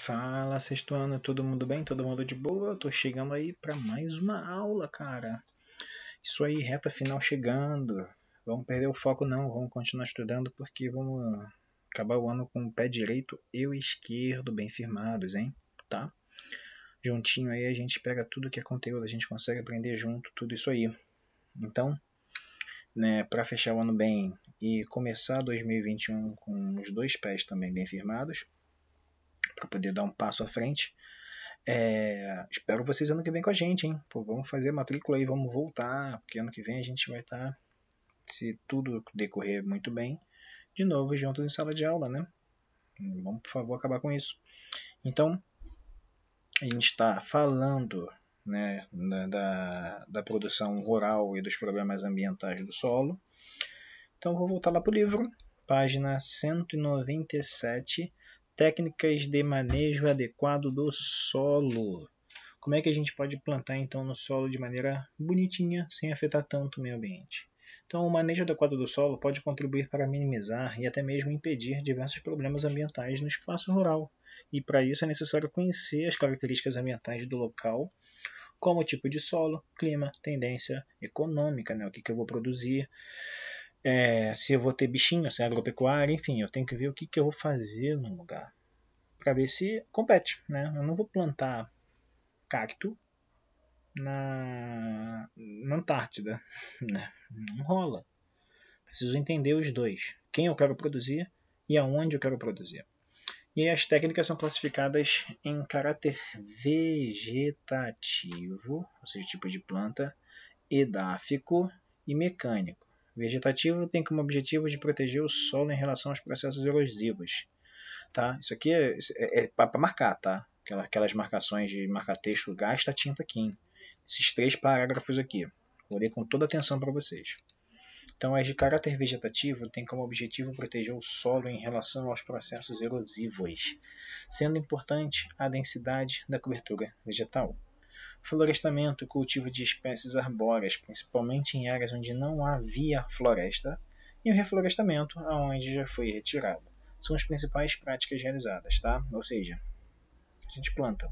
Fala, sexto ano, todo mundo bem? Todo mundo de boa? Eu tô chegando aí para mais uma aula, cara. Isso aí, reta final chegando. Vamos perder o foco não, vamos continuar estudando porque vamos acabar o ano com o pé direito e o esquerdo bem firmados, hein? Tá? Juntinho aí a gente pega tudo que é conteúdo, a gente consegue aprender junto, tudo isso aí. Então, né, para fechar o ano bem e começar 2021 com os dois pés também bem firmados, para poder dar um passo à frente. Espero vocês ano que vem com a gente, hein? Pô, vamos fazer a matrícula aí, vamos voltar, porque ano que vem a gente vai estar, se tudo decorrer muito bem, de novo juntos em sala de aula, né? Vamos, por favor, acabar com isso. Então, a gente está falando, né, da produção rural e dos problemas ambientais do solo. Então, vou voltar lá para o livro, página 197, técnicas de manejo adequado do solo. Como é que a gente pode plantar então no solo de maneira bonitinha, sem afetar tanto o meio ambiente? Então, o manejo adequado do solo pode contribuir para minimizar e até mesmo impedir diversos problemas ambientais no espaço rural. E para isso é necessário conhecer as características ambientais do local, como o tipo de solo, clima, tendência econômica, né? O que eu vou produzir, se eu vou ter bichinho, se é agropecuária, enfim, eu tenho que ver o que eu vou fazer no lugar para ver se compete, né? Eu não vou plantar cacto na Antártida, né? Não rola. Preciso entender os dois. Quem eu quero produzir e aonde eu quero produzir. E aí as técnicas são classificadas em caráter vegetativo, ou seja, tipo de planta, edáfico e mecânico. Vegetativo tem como objetivo de proteger o solo em relação aos processos erosivos. Tá? Isso aqui é para marcar, tá? Aquelas marcações de marcar texto, gasta tinta aqui. Esses 3 parágrafos aqui. Vou ler com toda atenção para vocês. Então, as de caráter vegetativo têm como objetivo proteger o solo em relação aos processos erosivos, sendo importante a densidade da cobertura vegetal. Florestamento e cultivo de espécies arbóreas, principalmente em áreas onde não havia floresta, e o reflorestamento, aonde já foi retirado. São as principais práticas realizadas, tá? Ou seja, a gente planta.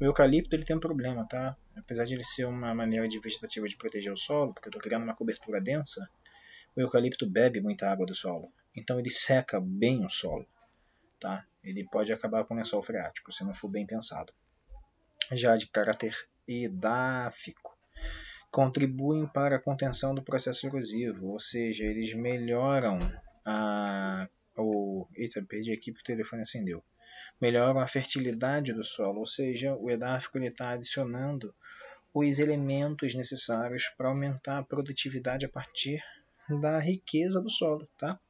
O eucalipto ele tem um problema, tá? Apesar de ele ser uma maneira de vegetativa de proteger o solo, porque eu estou criando uma cobertura densa, o eucalipto bebe muita água do solo. Então ele seca bem o solo, tá? Ele pode acabar com lençol freático, se não for bem pensado. Já de caráter edáfico, contribuem para a contenção do processo erosivo, ou seja, eles melhoram Eita, perdi aqui porque o telefone acendeu. Melhoram a fertilidade do solo, ou seja, o edáfico está adicionando os elementos necessários para aumentar a produtividade a partir da riqueza do solo, tá?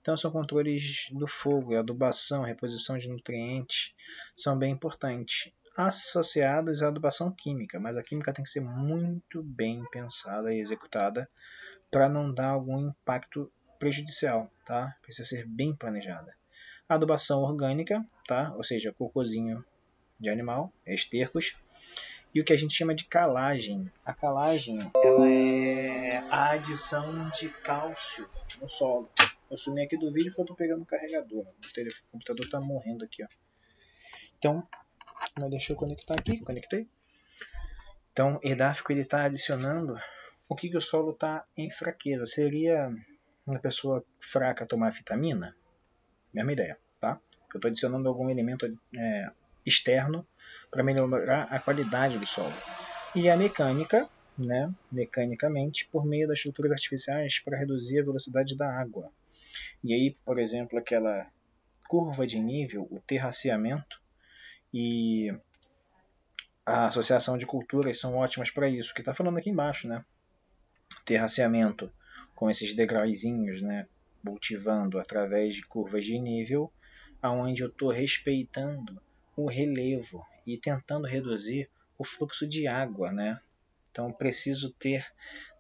Então são controles do fogo, adubação, reposição de nutrientes, são bem importantes, associados à adubação química, mas a química tem que ser muito bem pensada e executada para não dar algum impacto prejudicial, tá? Precisa ser bem planejada. Adubação orgânica, tá? Ou seja, cocôzinho de animal, estercos, e o que a gente chama de calagem. A calagem ela é a adição de cálcio no solo. Eu sumi aqui do vídeo porque eu estou pegando o carregador. O computador está morrendo aqui. Ó. Então, deixa eu conectar aqui. Conectei. Então, edáfico ele está adicionando o que o solo está em fraqueza. Seria uma pessoa fraca tomar vitamina? Mesma ideia, tá? Eu estou adicionando algum elemento externo para melhorar a qualidade do solo. E a mecânica, né, mecanicamente, por meio das estruturas artificiais para reduzir a velocidade da água. E aí, por exemplo, aquela curva de nível, o terraceamento e a associação de culturas são ótimas para isso. Que está falando aqui embaixo, né? Terraceamento com esses degrauzinhos, né, cultivando através de curvas de nível, aonde eu estou respeitando o relevo e tentando reduzir o fluxo de água, né? Então preciso ter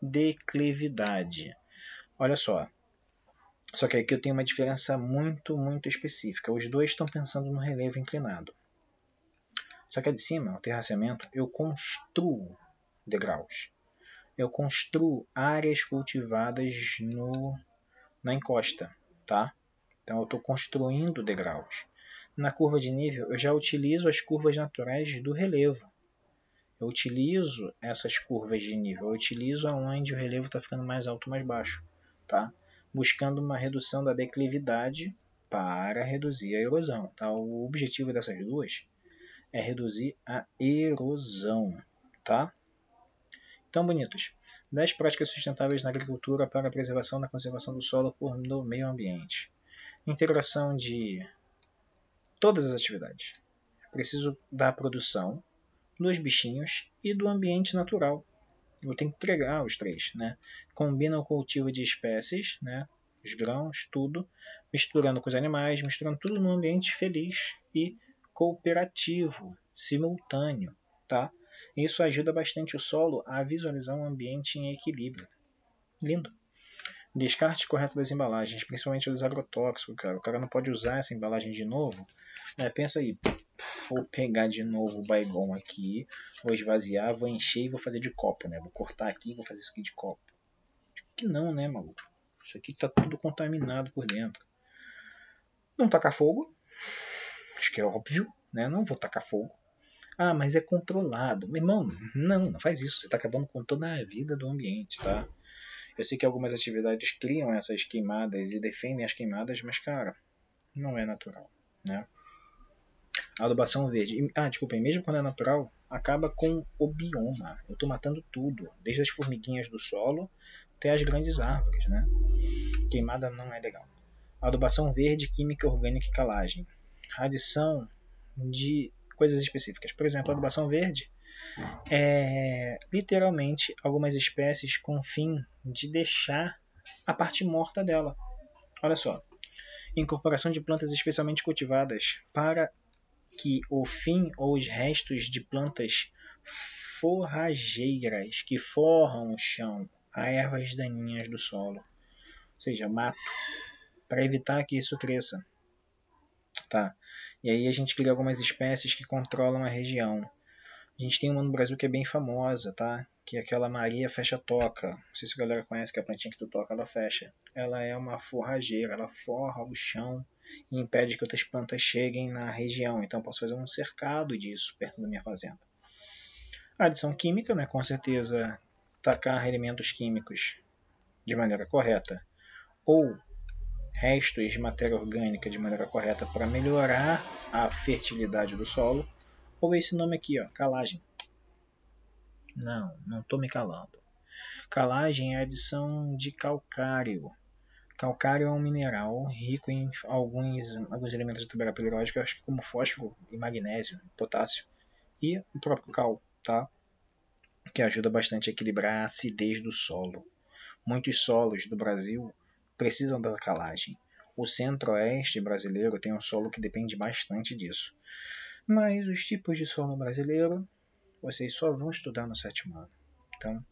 declividade. Olha só. Só que aqui eu tenho uma diferença muito específica. Os dois estão pensando no relevo inclinado. Só que a de cima, o terraceamento, eu construo degraus. Eu construo áreas cultivadas na encosta, tá? Então eu estou construindo degraus. Na curva de nível, eu já utilizo as curvas naturais do relevo. Eu utilizo essas curvas de nível, eu utilizo aonde o relevo está ficando mais alto ou mais baixo, tá? Buscando uma redução da declividade para reduzir a erosão. Tá? O objetivo dessas duas é reduzir a erosão. Tá? Então, bonitos, 10 práticas sustentáveis na agricultura para a preservação da conservação do solo no meio ambiente. Integração de todas as atividades. É preciso da produção, dos bichinhos e do ambiente natural. Eu tenho que entregar os três, né? Combina o cultivo de espécies, né? Os grãos, tudo, misturando com os animais, misturando tudo num ambiente feliz e cooperativo, simultâneo, tá? Isso ajuda bastante o solo a visualizar um ambiente em equilíbrio. Lindo. Descarte correto das embalagens, principalmente dos agrotóxicos, cara. O cara não pode usar essa embalagem de novo. Né? Pensa aí, vou pegar de novo o Baygon aqui, vou esvaziar, vou encher e vou fazer de copo, né? Vou cortar aqui e vou fazer isso aqui de copo. Que não, né, maluco? Isso aqui tá tudo contaminado por dentro. Não tacar fogo, acho que é óbvio, né? Não vou tacar fogo. Ah, mas é controlado. Meu irmão, não faz isso. Você tá acabando com toda a vida do ambiente, tá? Eu sei que algumas atividades criam essas queimadas e defendem as queimadas, mas, cara, não é natural, né? Adubação verde. Desculpa, mesmo quando é natural, acaba com o bioma. Eu estou matando tudo, desde as formiguinhas do solo até as grandes árvores, né? Queimada não é legal. Adubação verde, química orgânica e calagem. Adição de coisas específicas. Por exemplo, a adubação verde é literalmente algumas espécies com o fim de deixar a parte morta dela. Olha só. Incorporação de plantas especialmente cultivadas para que o fim ou os restos de plantas forrageiras que forram o chão a ervas daninhas do solo, ou seja, mato, para evitar que isso cresça. Tá? E aí a gente cria algumas espécies que controlam a região. A gente tem uma no Brasil que é bem famosa, tá? Que é aquela Maria fecha-toca. Não sei se a galera conhece, que a plantinha que tu toca, ela fecha. Ela é uma forrageira, ela forra o chão e impede que outras plantas cheguem na região. Então eu posso fazer um cercado disso perto da minha fazenda. A adição química, né? Com certeza, tacar elementos químicos de maneira correta ou restos de matéria orgânica de maneira correta para melhorar a fertilidade do solo. Ou esse nome aqui, ó, calagem. Não estou me calando. Calagem é a adição de calcário. Calcário é um mineral rico em alguns elementos da tabela periódica, acho que como fósforo e magnésio, potássio e o próprio cal, tá? Que ajuda bastante a equilibrar a acidez do solo. Muitos solos do Brasil precisam da calagem. O centro-oeste brasileiro tem um solo que depende bastante disso. Mas os tipos de solo brasileiro vocês só vão estudar no sétimo ano. Então,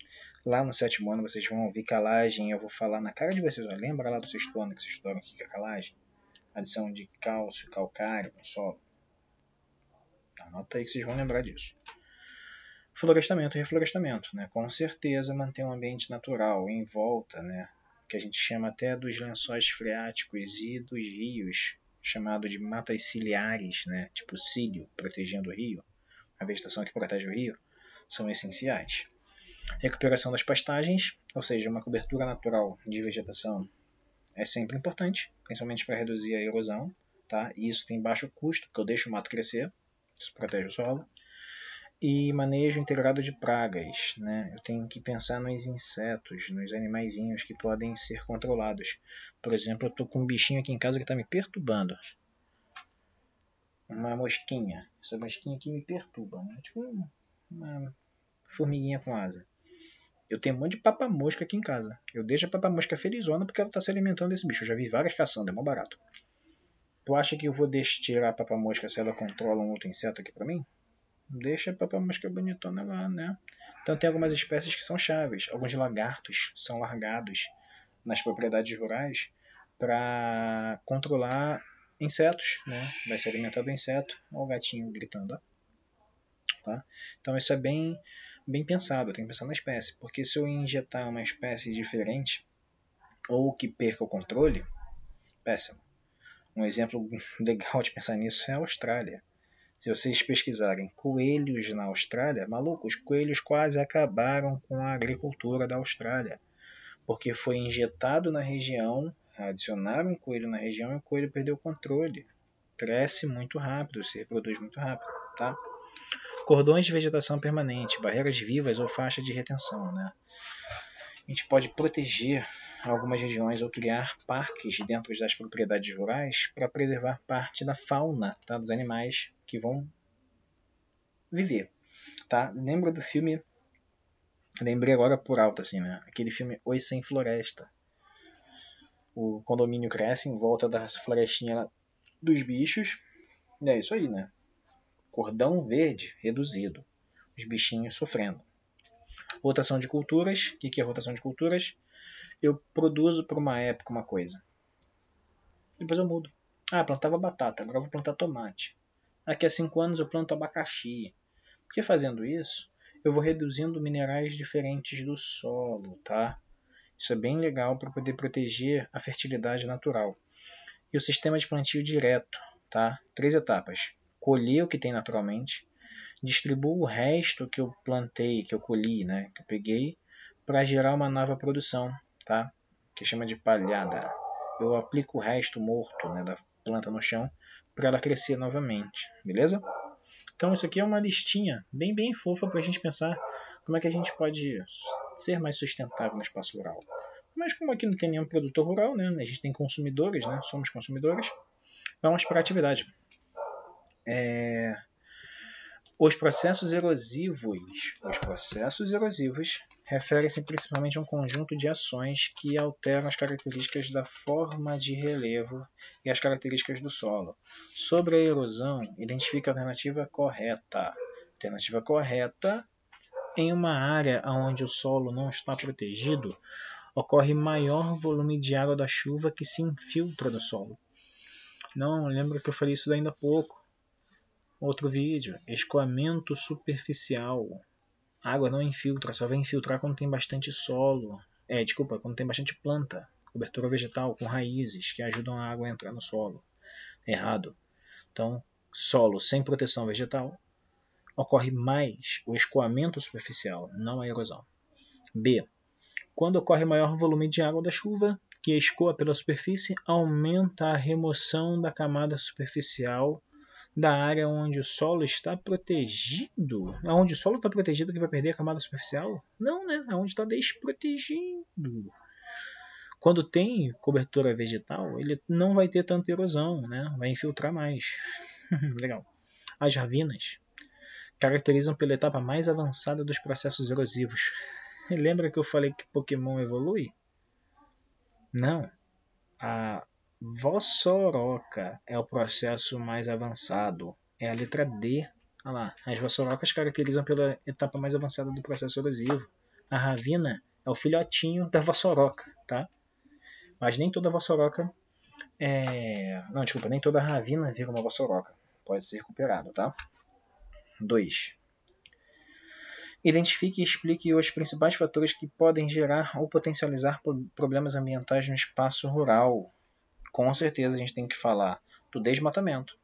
lá no sétimo ano vocês vão ouvir calagem, eu vou falar na cara de vocês. Ó, lembra lá do sexto ano que vocês estudaram o que é calagem? Adição de cálcio, calcário no solo. Anota aí que vocês vão lembrar disso. Florestamento e reflorestamento, né? Com certeza manter um ambiente natural em volta, né? Que a gente chama até dos lençóis freáticos e dos rios, chamado de matas ciliares, né? Tipo cílio, protegendo o rio, a vegetação que protege o rio, são essenciais. Recuperação das pastagens, ou seja, uma cobertura natural de vegetação é sempre importante, principalmente para reduzir a erosão, tá? E isso tem baixo custo, porque eu deixo o mato crescer, isso protege o solo. E manejo integrado de pragas, né? Eu tenho que pensar nos insetos, nos animaizinhos que podem ser controlados. Por exemplo, eu estou com um bichinho aqui em casa que está me perturbando. Uma mosquinha. Essa mosquinha aqui me perturba, né? Tipo uma formiguinha com asa. Eu tenho um monte de papa-mosca aqui em casa. Eu deixo a papa-mosca felizona porque ela está se alimentando desse bicho. Eu já vi várias caçando, é mó barato. Tu acha que eu vou tirar a papa-mosca se ela controla um outro inseto aqui pra mim? Deixa a papa-mosca bonitona lá, né? Então tem algumas espécies que são chaves. Alguns lagartos são largados nas propriedades rurais para controlar insetos, né? Vai se alimentar do inseto. Olha o gatinho gritando, ó. Tá? Então isso é bem pensado, eu tenho que pensar na espécie, porque se eu injetar uma espécie diferente ou que perca o controle, péssimo. Um exemplo legal de pensar nisso é a Austrália. Se vocês pesquisarem coelhos na Austrália, maluco, os coelhos quase acabaram com a agricultura da Austrália, porque foi injetado na região, adicionaram um coelho na região e o coelho perdeu o controle. Cresce muito rápido, se reproduz muito rápido, tá? Cordões de vegetação permanente, barreiras vivas ou faixa de retenção, né? A gente pode proteger algumas regiões ou criar parques dentro das propriedades rurais para preservar parte da fauna, tá? Dos animais que vão viver, tá? Lembra do filme? Lembrei agora por alto, assim, né? Aquele filme Os Sem Floresta. O condomínio cresce em volta das florestinhas dos bichos. E é isso aí, né? Cordão verde reduzido. Os bichinhos sofrendo. Rotação de culturas. O que é rotação de culturas? Eu produzo por uma época uma coisa. Depois eu mudo. Ah, plantava batata, agora eu vou plantar tomate. Daqui a 5 anos eu planto abacaxi. Porque fazendo isso, eu vou reduzindo minerais diferentes do solo, tá? Isso é bem legal para poder proteger a fertilidade natural. E o sistema de plantio direto, tá? 3 etapas. Colher o que tem naturalmente, distribuo o resto que eu plantei, que eu colhi, né? Que eu peguei, para gerar uma nova produção, tá? Que chama de palhada. Eu aplico o resto morto, né, da planta no chão para ela crescer novamente, beleza? Então isso aqui é uma listinha bem fofa para a gente pensar como é que a gente pode ser mais sustentável no espaço rural. Mas como aqui não tem nenhum produtor rural, né, a gente tem consumidores, né, somos consumidores, vamos para a atividade. Os processos erosivos. Os processos erosivos referem-se principalmente a um conjunto de ações que alteram as características da forma de relevo e as características do solo. Sobre a erosão, identifique a alternativa correta. Alternativa correta: em uma área onde o solo não está protegido, ocorre maior volume de água da chuva que se infiltra no solo. Não, lembra que eu falei isso ainda há pouco. Outro vídeo, escoamento superficial. A água não infiltra, só vai infiltrar quando tem bastante solo. Quando tem bastante planta, cobertura vegetal com raízes que ajudam a água a entrar no solo. Errado. Então, solo sem proteção vegetal, ocorre mais o escoamento superficial, não a erosão. B. Quando ocorre maior volume de água da chuva, que escoa pela superfície, aumenta a remoção da camada superficial da área onde o solo está protegido. É onde o solo está protegido que vai perder a camada superficial? Não, né? É onde está desprotegido. Quando tem cobertura vegetal, ele não vai ter tanta erosão, né? Vai infiltrar mais. Legal. As ravinas caracterizam pela etapa mais avançada dos processos erosivos. Lembra que eu falei que Pokémon evolui? Não. A vossoroca é o processo mais avançado. É a letra D. Olha lá. As vassorocas caracterizam pela etapa mais avançada do processo erosivo. A ravina é o filhotinho da vossoroca, tá? Mas nem toda vossoroca nem toda ravina vira uma vossoroca. Pode ser recuperado, tá? 2. Identifique e explique os principais fatores que podem gerar ou potencializar problemas ambientais no espaço rural. Com certeza a gente tem que falar do desmatamento,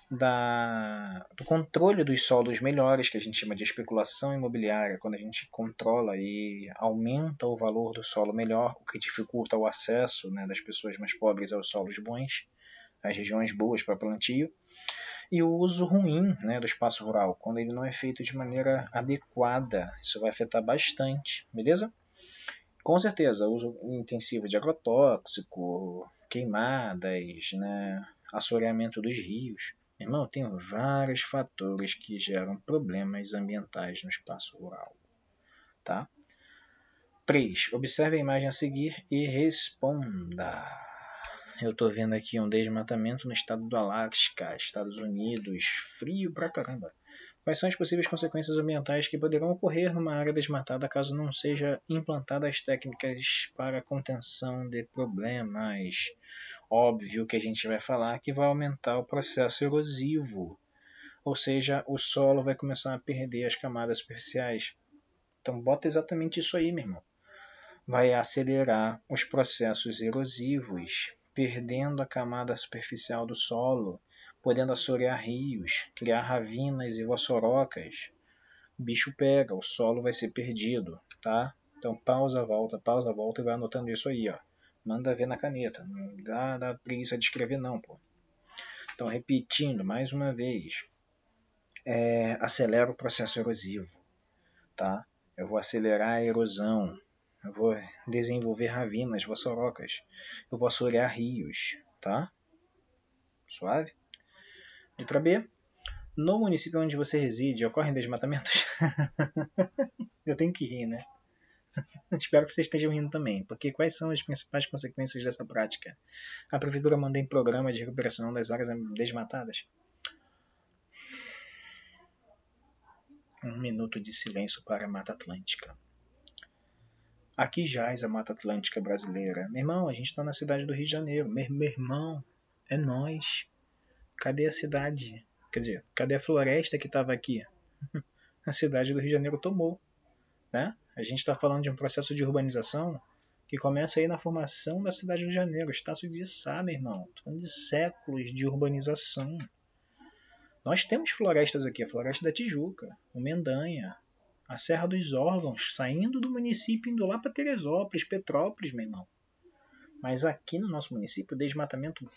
do controle dos solos melhores, que a gente chama de especulação imobiliária, quando a gente controla e aumenta o valor do solo melhor, o que dificulta o acesso, né, das pessoas mais pobres aos solos bons, às regiões boas para plantio, e o uso ruim, né, do espaço rural, quando ele não é feito de maneira adequada. Isso vai afetar bastante, beleza? Com certeza, uso intensivo de agrotóxico, queimadas, né, assoreamento dos rios. Irmão, tem vários fatores que geram problemas ambientais no espaço rural. Tá? 3. Observe a imagem a seguir e responda. Eu estou vendo aqui um desmatamento no estado do Alasca, Estados Unidos, frio pra caramba. Quais são as possíveis consequências ambientais que poderão ocorrer numa área desmatada caso não sejam implantadas técnicas para contenção de problemas? Óbvio que a gente vai falar que vai aumentar o processo erosivo, ou seja, o solo vai começar a perder as camadas superficiais. Então bota exatamente isso aí, meu irmão. Vai acelerar os processos erosivos. perdendo a camada superficial do solo, podendo assorear rios, criar ravinas e vassourocas. O bicho pega, o solo vai ser perdido, tá? Então pausa, volta e vai anotando isso aí, ó. Manda ver na caneta, não dá preguiça de escrever não, pô. Então repetindo mais uma vez, acelera o processo erosivo, tá? Eu vou acelerar a erosão, eu vou desenvolver ravinas, vassourocas, eu vou assorear rios, tá? Suave? Letra B. No município onde você reside, ocorrem desmatamentos? Eu tenho que rir, né? Espero que vocês estejam rindo também, porque quais são as principais consequências dessa prática? A prefeitura manda em programa de recuperação das áreas desmatadas? Um minuto de silêncio para a Mata Atlântica. Aqui jaz a Mata Atlântica brasileira. Meu irmão, a gente está na cidade do Rio de Janeiro. Meu irmão, é nós. Cadê a cidade? Quer dizer, cadê a floresta que estava aqui? A cidade do Rio de Janeiro tomou, né? A gente está falando de um processo de urbanização que começa aí na formação da cidade do Rio de Janeiro. Estácio de Sá, meu irmão. Tô falando de séculos de urbanização. Nós temos florestas aqui, a Floresta da Tijuca, o Mendanha, a Serra dos Órgãos, saindo do município, indo lá para Teresópolis, Petrópolis, meu irmão. Mas aqui no nosso município, o desmatamento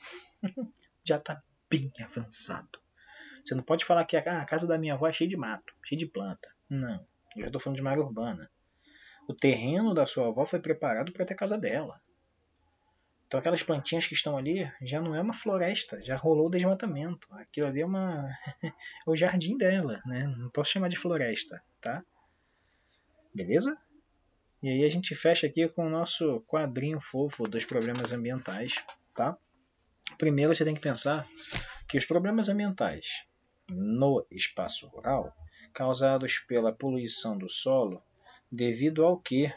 já está bem avançado. Você não pode falar que a casa da minha avó é cheia de mato, cheia de planta. Não, eu já estou falando de uma área urbana. O terreno da sua avó foi preparado para ter a casa dela. Então aquelas plantinhas que estão ali já não é uma floresta, já rolou o desmatamento. Aquilo ali é é o jardim dela, né? Não posso chamar de floresta, tá? Beleza? E aí a gente fecha aqui com o nosso quadrinho fofo dos problemas ambientais, tá? Primeiro você tem que pensar que os problemas ambientais no espaço rural, causados pela poluição do solo, devido ao quê?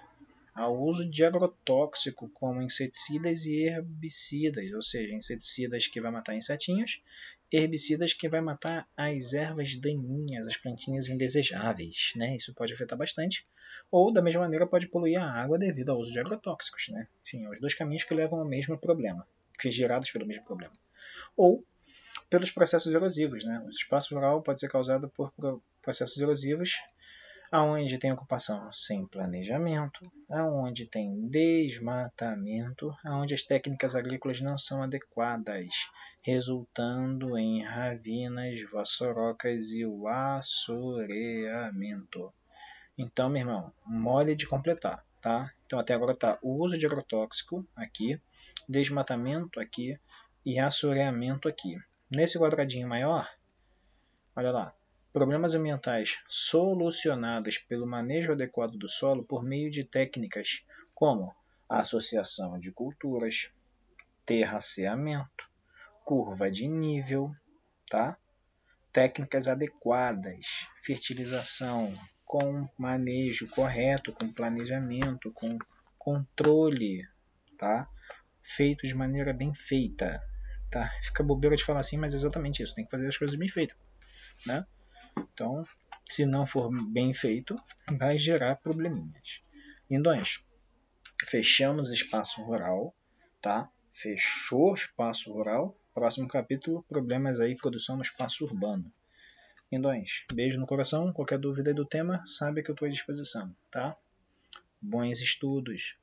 Ao uso de agrotóxico como inseticidas e herbicidas, ou seja, inseticidas que vai matar insetinhos, herbicidas que vai matar as ervas daninhas, as plantinhas indesejáveis, né? Isso pode afetar bastante, ou da mesma maneira pode poluir a água devido ao uso de agrotóxicos, né? Enfim, os dois caminhos que levam ao mesmo problema, que gerados pelo mesmo problema. Ou pelos processos erosivos, né? O espaço rural pode ser causado por processos erosivos aonde tem ocupação sem planejamento, aonde tem desmatamento, aonde as técnicas agrícolas não são adequadas, resultando em ravinas, vassourocas e o assoreamento. Então, meu irmão, mole de completar, tá? Então até agora tá o uso de agrotóxico aqui, desmatamento aqui e assoreamento aqui. Nesse quadradinho maior, olha lá, problemas ambientais solucionados pelo manejo adequado do solo por meio de técnicas como a associação de culturas, terraceamento, curva de nível, tá? Técnicas adequadas, fertilização com manejo correto, com planejamento, com controle, tá? Feito de maneira bem feita, tá? Fica bobeira de falar assim, mas é exatamente isso, tem que fazer as coisas bem feitas, né? Então, se não for bem feito, vai gerar probleminhas. Lindões, fechamos o espaço rural, tá? Fechou o espaço rural. Próximo capítulo, problemas aí, produção no espaço urbano. Lindões, beijo no coração. Qualquer dúvida aí do tema, sabe que eu estou à disposição, tá? Bons estudos.